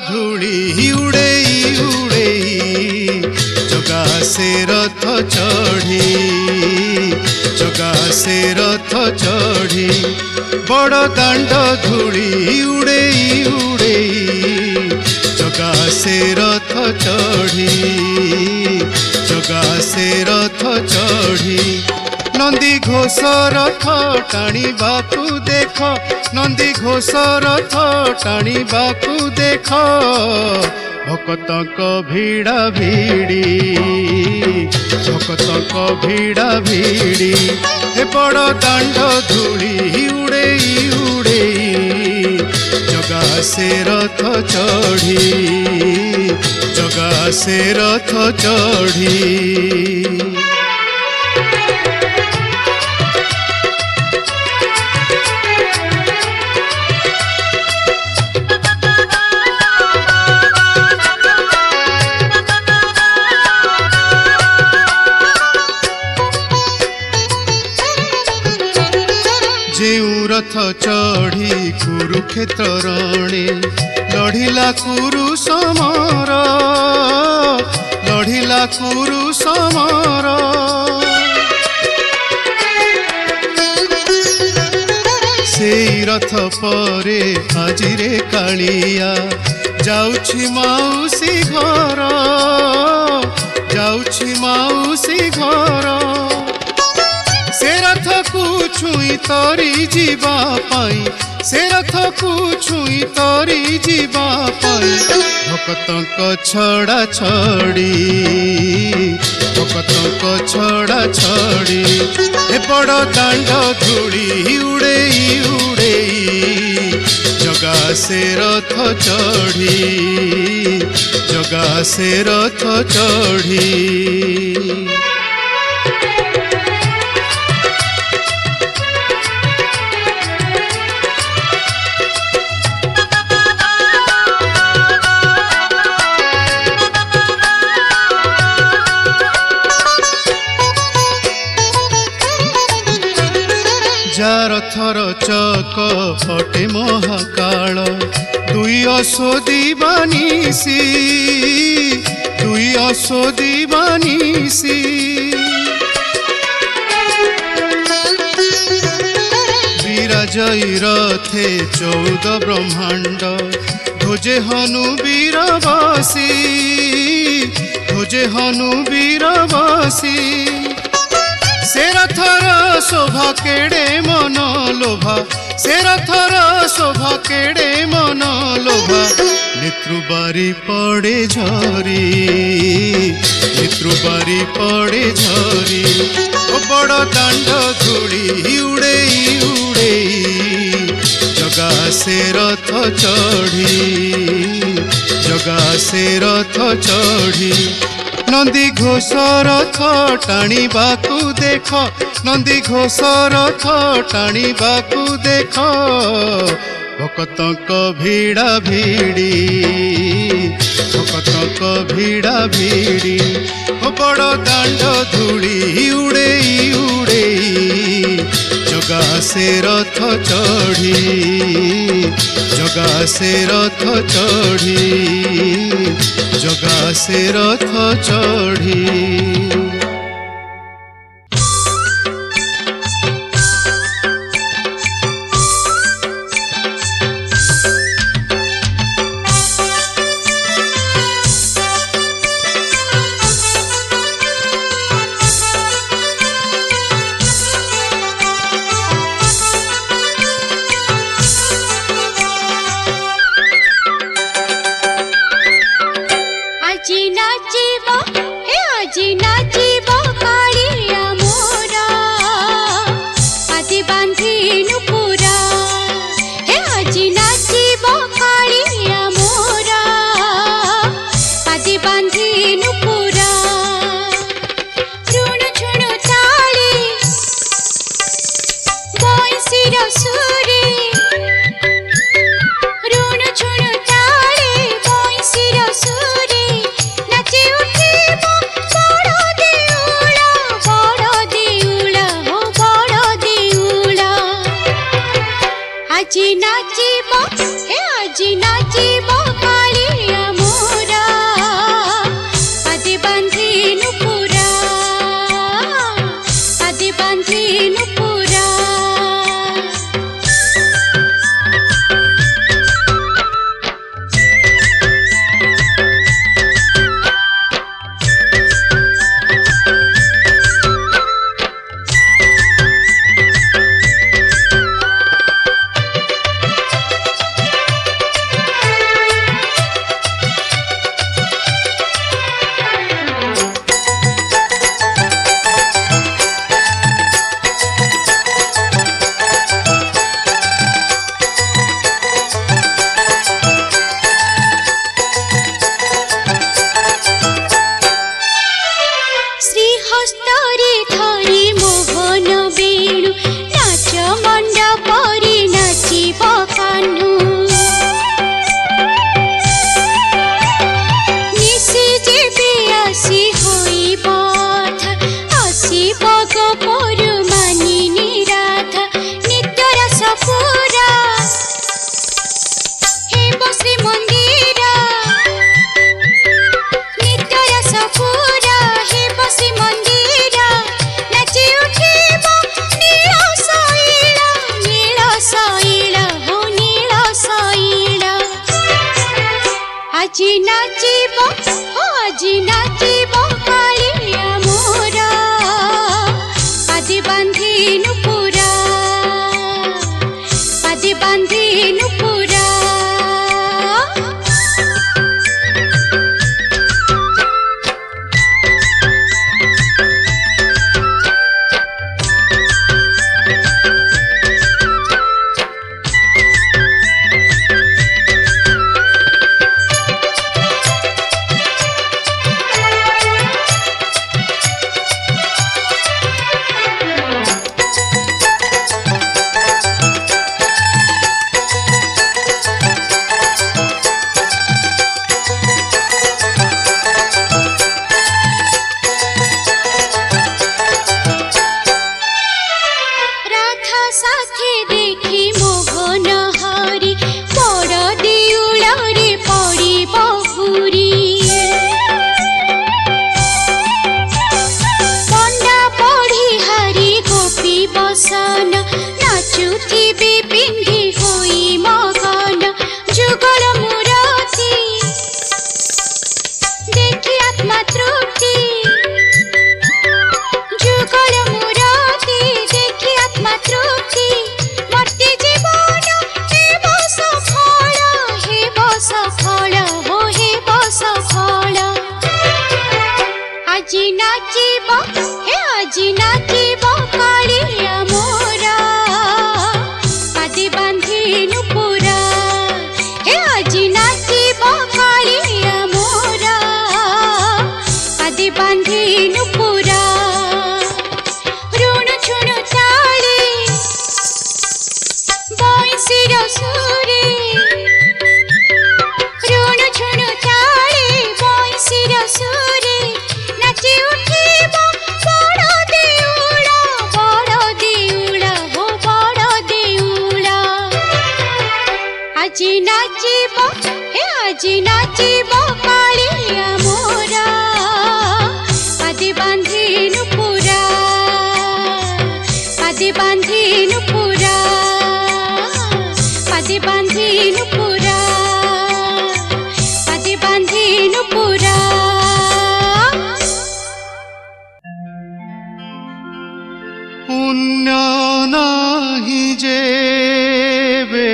धूली उड़ेई उड़ेई जगा से रथ चढ़ी जगा से रथ चढ़ी बड़ दांड धूली उड़ेई उड़ेई जगा से रथ चढ़ी जगा से रथ चढ़ी नंदी घोष रथ टाणीबाकू देख नंदी घोष रथ टाणीबाकू देख भक्तक भिड़ा भिड़ी भक्तक भिड़ा भिड़ी हे बड़ दांड धूली उड़ेई उड़ेई जगा से रथ चढ़ी जगा से रथ चढ़ी रथ चढ़ी कुरुक्षेत्र रणे लढ़िला कुरु समर लढ़िला कुरु समर से रथ परे आजिरे कालिया जाउछि माउसी घर जाउछि माउसी घर से रथ को छुई तरी जीवा पाई से रथ को छुई तरी जीवा पाई भक्तक छड़ा छड़ी भक्तक छड़ा छड़ी ए बड़ दांड धूली उड़ेई उड़ेई जगा से रथ चढ़ी जगा से रथ चढ़ी रथर चक फटे महाकाल दुई असोदी बानीसी दुई असोदी बानीसी विराजई रथे 14 ब्रह्मांड ध्वजे हनु वीरवासी ध्वजे हनु वीरवासी से रथर शोभा केड़े मन लोभा से रथर शोभा केड़े मन लोभा नेत्रुबारी पड़े झरी नेत्रुबारी पड़े झरी ओ बड़ दांड धूली उड़ेई उड़ेई जगा से रथ चढ़ी जगा से रथ चढ़ी नंदी घोष रथ टाणीबाकू देख नंदी घोष रथ टाणीबाकू देख भक्तक भिड़ा भिड़ी भक्तक भिड़ा भिड़ी बड़ दांड धूली उड़ेई उड़ेई जगा से रथ चढ़ी जगा से रथ चढ़ी जगा से रथ चढ़ी आजी नाची बो कालिया हस्तरे धरी मोहन वेणु नाच मंडपरी नाचिब कान्हू निशि जेबे आसी होई बाधा आसिब गोपरु मानिनी राधा नित्य रस पूरा हेब श्री मंदिर नित्य रस पूरा हेब श्री मंदिर नाची उठिब नील शैल हो नील शैल আজি নাচিব আজি নাচিব কালিয়া মোরা পাদি বাঁধিনু পুরা পাদি বাঁধিনু পুরা राधा साथी देखी मोहन हरि बड़ देउଳରେ पड़िब हुरी पंडा पढ़ी हरि गोपी बसन नाचुथिबे पिंधी होई मगन जुगल मूरति देखी आत्मा तृप्ति जुगल मूरति देखी आत्मा तृप्ति मर्त्य जीवन हेब सफल हो हेब सफल আজি नाचिब हे আজি नाचिब कालिया मोरा पादी बांधिनु पुरा हे আজি नाचिब कालिया मोरा पादी बांधिनु पुरा ऋण छुण चाली बंशीर सुरे ऋण छुण चाली बंशीर सुरे नाची उठिब बड़ देउल हो बड़ देउल আজি नाचिब हे আজি नाचिब कालिया मोरा पादी बांधिनु पुरा पादी बांधिनु पुरा पादी बांधिनु पुरा पादी बांधिनु पुरा पुण्य नाही जेबे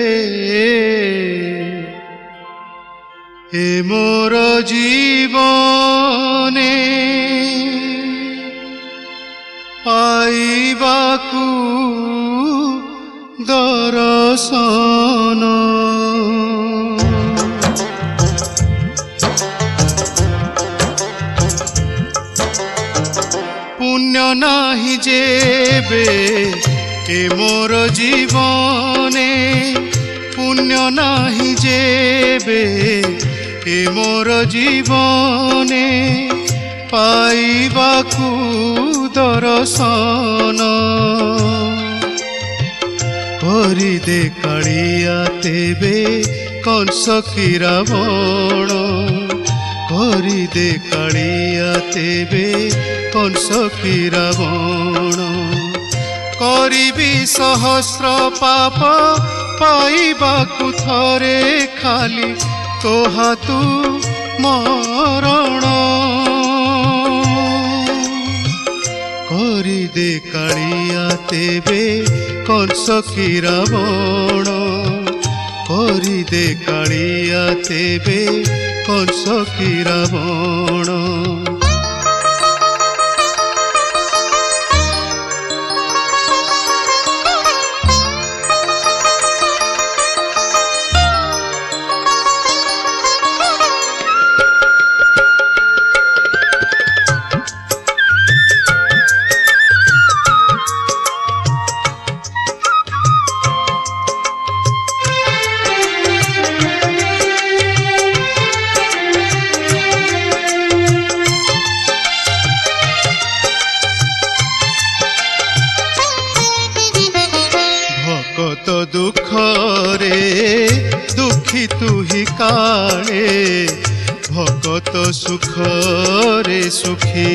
हे मोर जीवने पाइबाकू दर्शन पुण्य नाही जेबे ए मोर जीवने पुण्य नाही जेबे ए मोर जीवने पाइबाकू दर्शन करि दे कालिया तेबे कंस की रावण करि दे कालिया तेबे कंस की रावण करिबी सहस्र पाप पाइबाकू थरे खाली तो हातु मरण करि दे कालिया तेबे कंस की रावण करि दे कालिया तेबे कंस की रावण सुखरे सुखी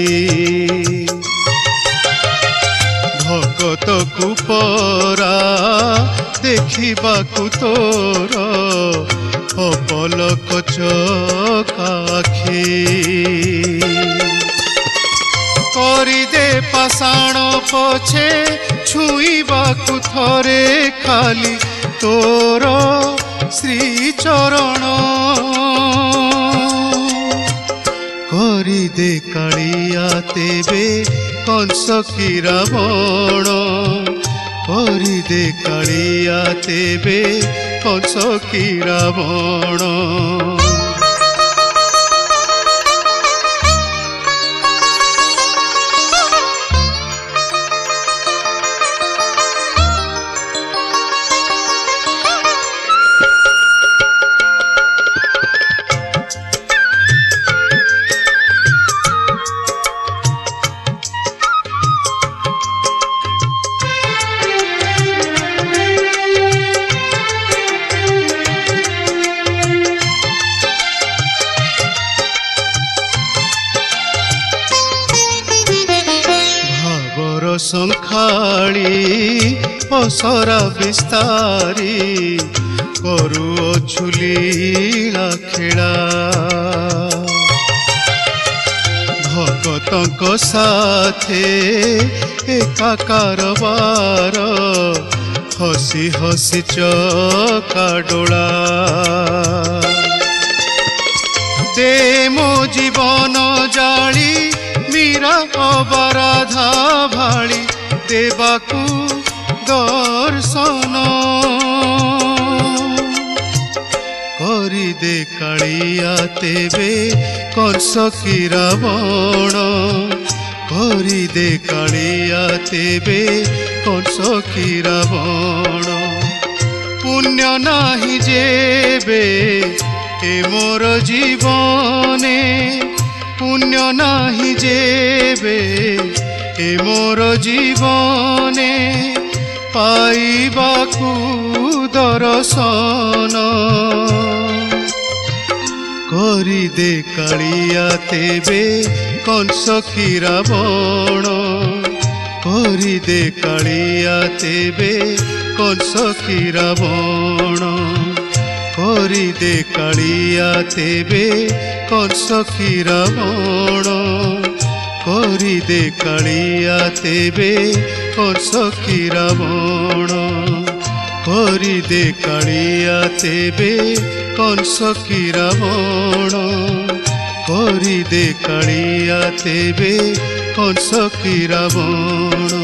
भगत कुपरा देखिबाकु तोर अपलक चकाखी करिदे पाषाण पछे छुईबाकु थरे खाली तोर श्री चरण करिदे कालिया तेबे कंस की रावण करिदे कालिया तेबे कंस की रावण संखाड़ी पसरा विस्तारी करू झुलीला खेला भगतंक साथे एका कारबार हसी हसी चका डोला दे मो जीवन जाली मीरा अबराधा भाली देवाकू दर्शन करिदे कालिया तेबे कंस की रावण करिदे कालिया तेबे कंस की रावण पुण्य नाही जेबे ए मोर जीवने पुण्य नाही जेबे ए मोर जीवने पाइबाकू दर्शन करिदे कालिया तेबे कंस की रावण करिदे कालिया तेबे कंस की रावण करिदे कालिया तेबे कंस की रावण करिदे कालिया तेबे कंस की रावण करिदे कालिया तेबे कंस की रावण करिदे कालिया तेबे कंस की रावण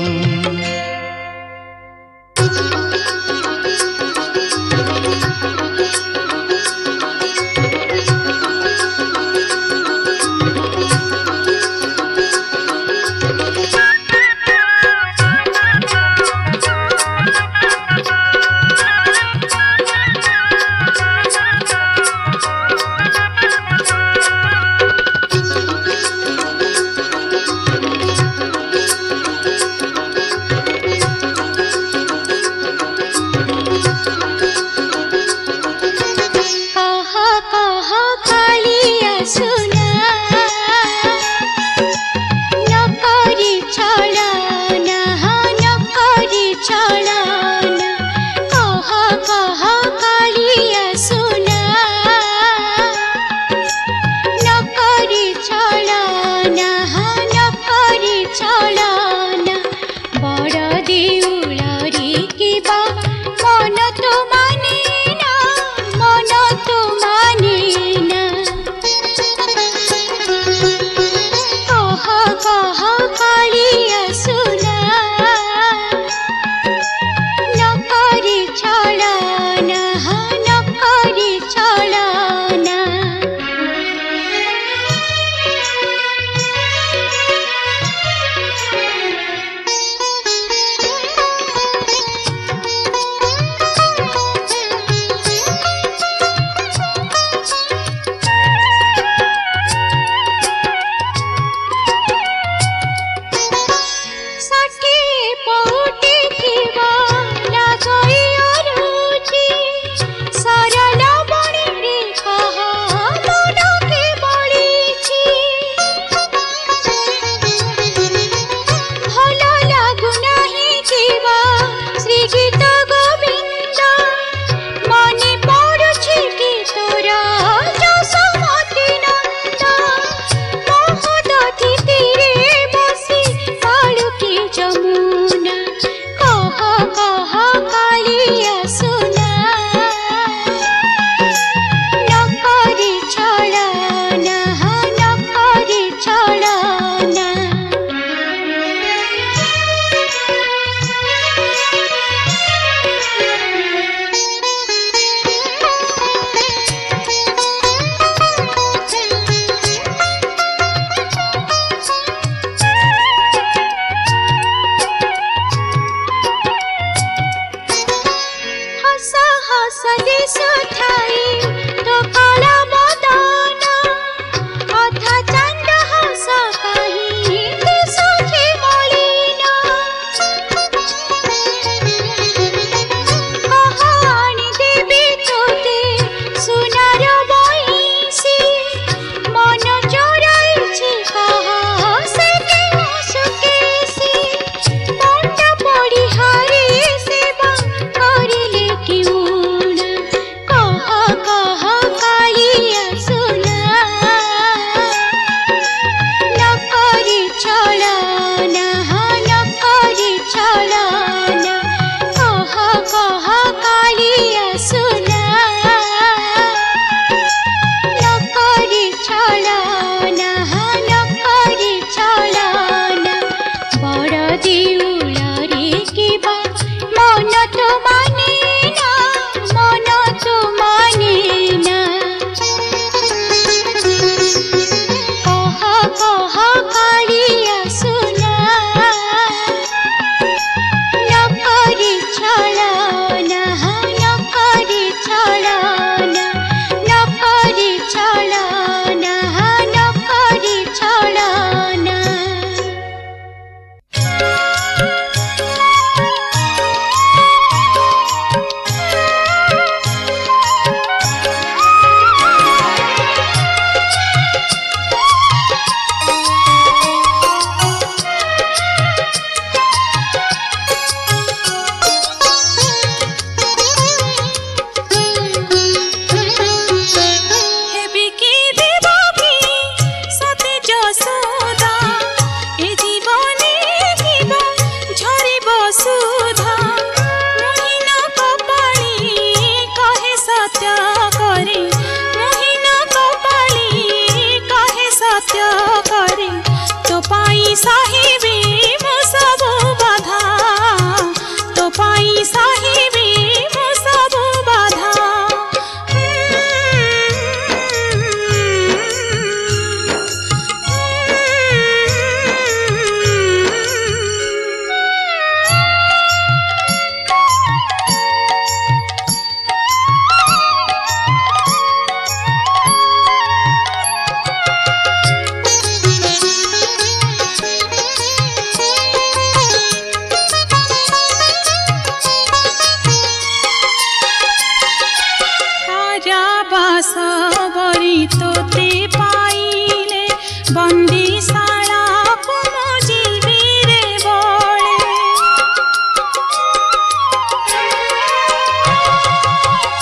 बंदीशाला को मो जीवी रे बळे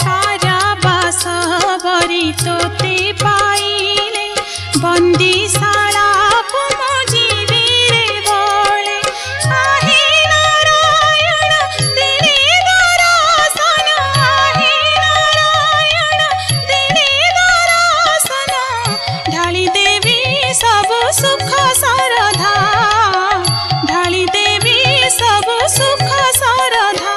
कारावास बरी तोते पाइले बंदीशाला को मो जीवी रे बळे आहे नारायण दिने दर्शन आहे नारायण दिने दर्शन ढाली देवी सब सुख सरधा ढाली देवी सब सुख सरधा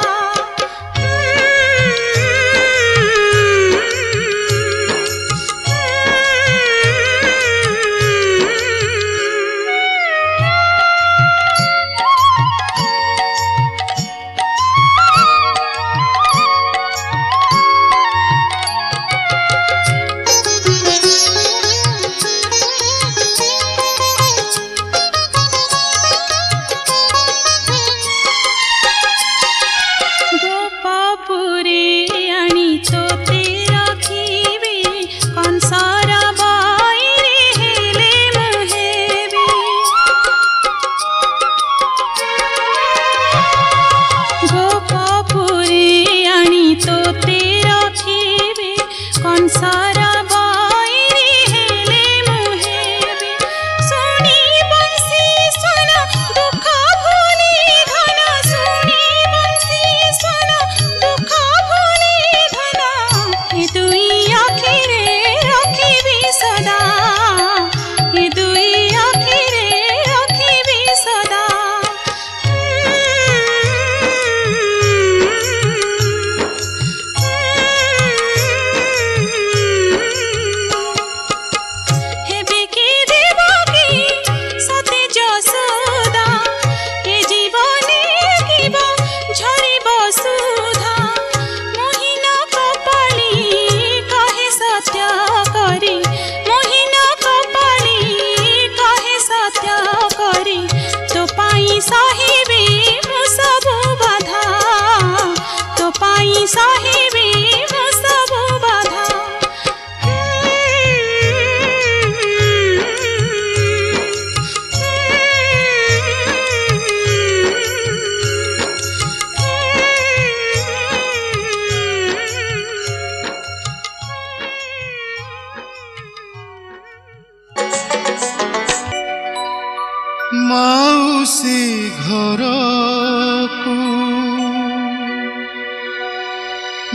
माउसी घर को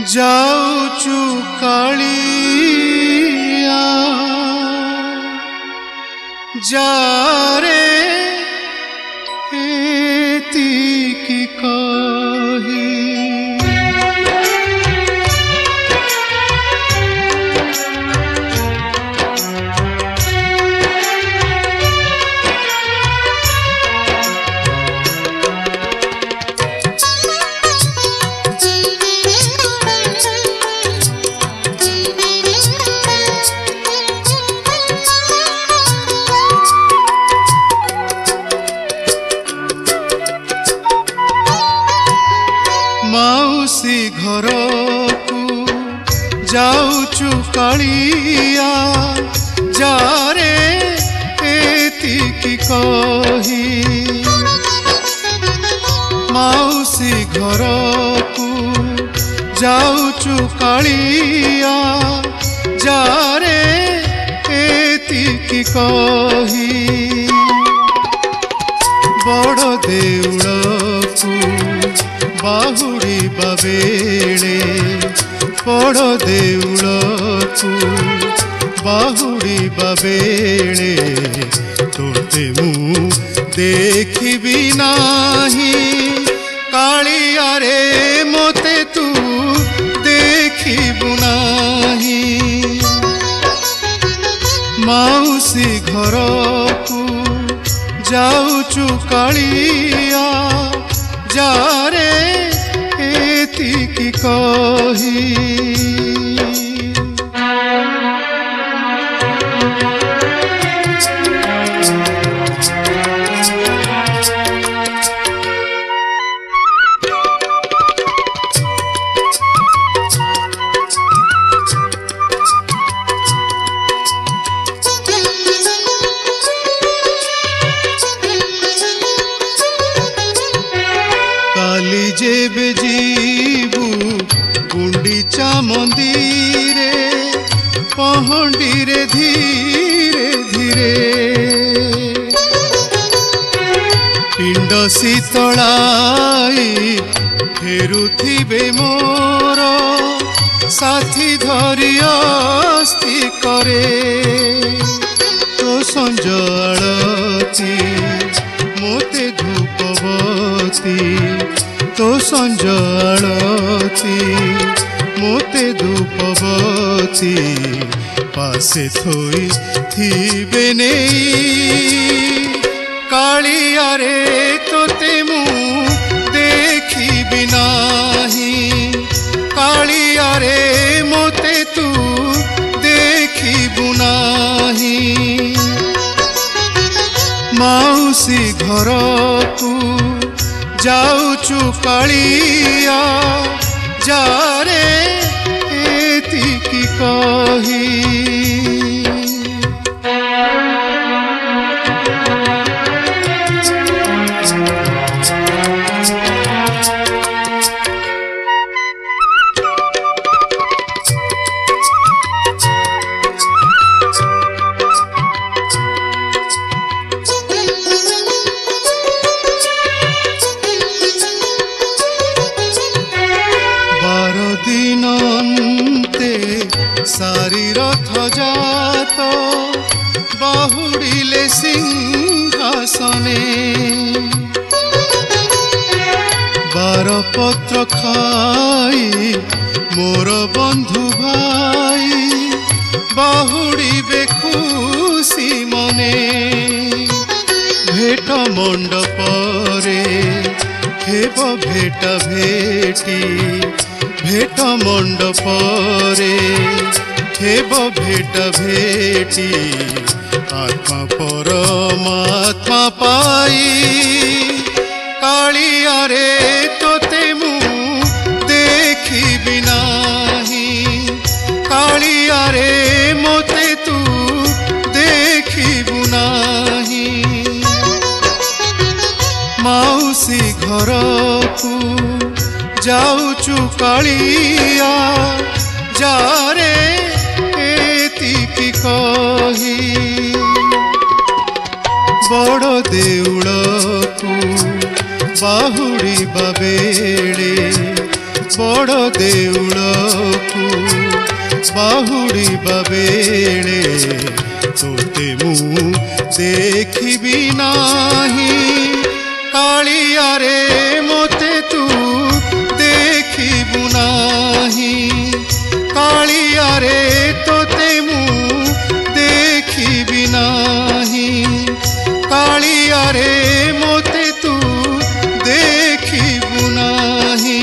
जाऊचु कालिया जारे एतिकी कही माउसी घर को जाऊचु कालिया जारे एतिकी कही माउसी घर को जाऊचु कालिया जारे एतिकी कही बड़ देउल को बाहुड़ी बेले बड़ देउल को बाहुड़ी बेले तोते मु देखी नाही कालिया रे मोते तू देखिबु नाही माउसी घर को जाऊचु कालिया जारे एतिकी कही पिंड शीतलाई फेरुथिबे मोर साथी धरि अस्ति करे तो संज आलती मोते धूपबती तो संज आलती मोते धूपबती पासे थोई थिबे नेई कालिया रे तोते मु देखिबि नाही कालिया रे मोते तू देखिबु नाही माउसी घर को जाऊचु कालिया जारे एतिकी कही सारी रथ जात बाहुड़िले सिंहासने बारपत्र खाई मोर बंधु भाई बाहुड़िबे खुशी मने भेट मंडपरे हेब भेटा भेटी भेट मंडपरे हेब भेट भेटी आत्मा परमात्मा पाई कालिया रे तोते मु देखिबि नाही कालिया रे मोते तू देखिबु नाही माउसी घर को जाऊचु कालिया जारे एतिकी कही बड़ देउल को बाहुड़िबा बेले बड़ देउल को बाहुड़िबा बेले तोते मु देखिबि नाही कालिया रे मोते तू देखिबु नाही कालिया रे तोते मु देखिबि नाही कालिया रे मोते तू देखिबु नाही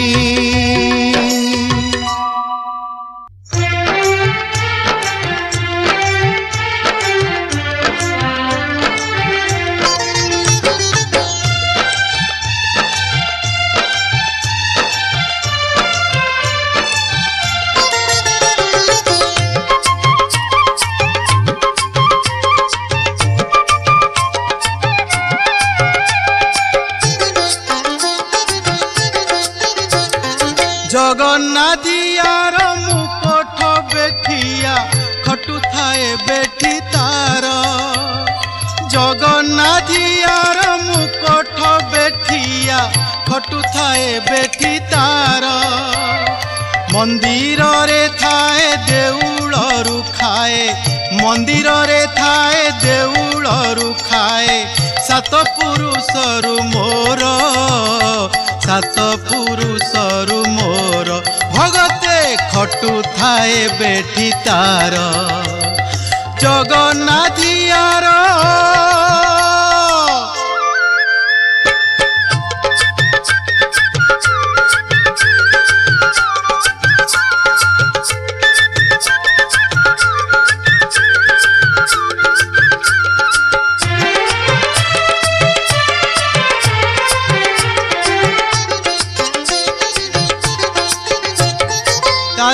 जगन्नाथियार मुकोठ बेठिया खटु थाए बेठी तार जगन्नाथियार मुकोठ बेठिया खटु थाए बेठी तार मंदिर रे थाए देउलरु खाए मंदिर रे थाए देउलरु खाए सात पुरुषरु मोर सात पुरुषरु मोर भगते खटु थाए बेठी तार जगन्नाथियार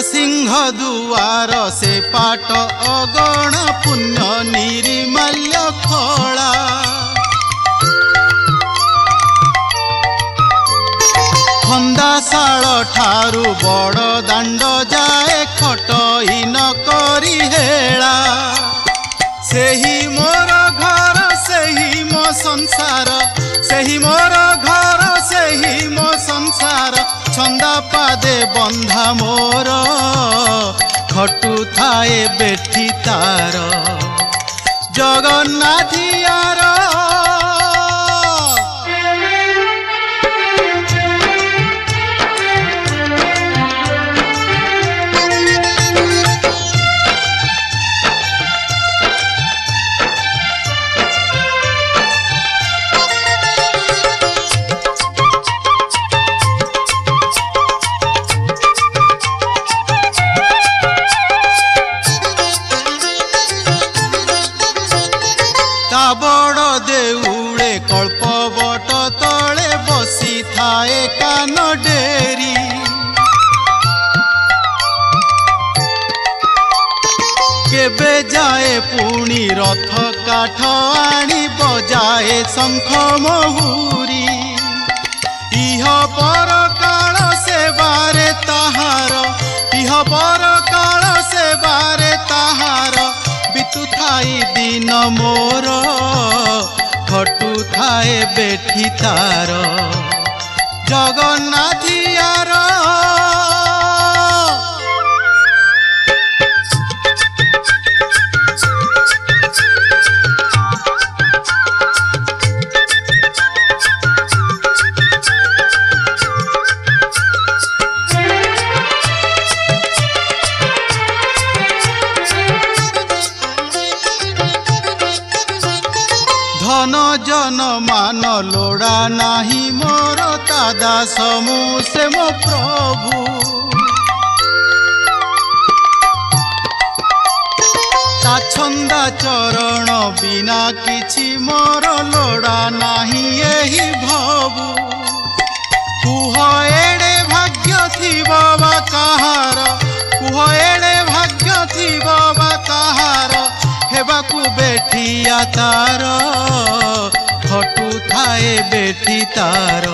सिंह दुआर से पाट अगण पुण्य निर्माल्य खला खंदाशाल ठारू बड़ दांड जाए खटई न करी हेला सेही मोर घर सेही मो संसार सेही मोर बंधा मोर खटु थाए बेठी तार जगन्नाथियार बड़ देउळे कल्पवट तले बसी थाए कान डेरी केबे जाए पुणी रथ काठ आनी बजाए शंख महुरी इह पर काल सेवारे ताहार इह पर काल सेवारे ताहार बितु थाई दिन मोर खटु थाए बेठी तार जगन्नाथियार धन जन मान लोड़ा नाही मोर तादा समू से मो प्रभु ता छंदा चरण बिना किछि मोर लोड़ा नाही एही भवु कुह एड़े भाग्य थिबा बा काहार कुह एड़े भाग्य थिबा बा काहार हेबाकु बेठिया तार खटु थाए बेठी तार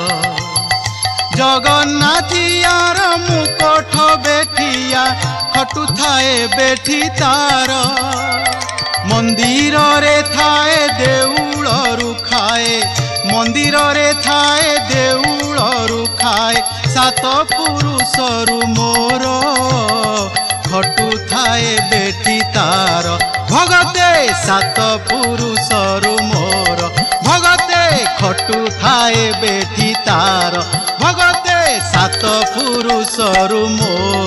जगन्नाथियार मुकठ बेठिया खटु थाए बेठी तार मंदिर रे थाए देउल रुखाए मंदिर रे थाए देउल रुखाए सात पुरुष रु मोर खटु थाए बेठी तार भगते सात पुरुष रु मोर भगते खटु थाए बेठी तार भगते सात पुरुष रु मोर।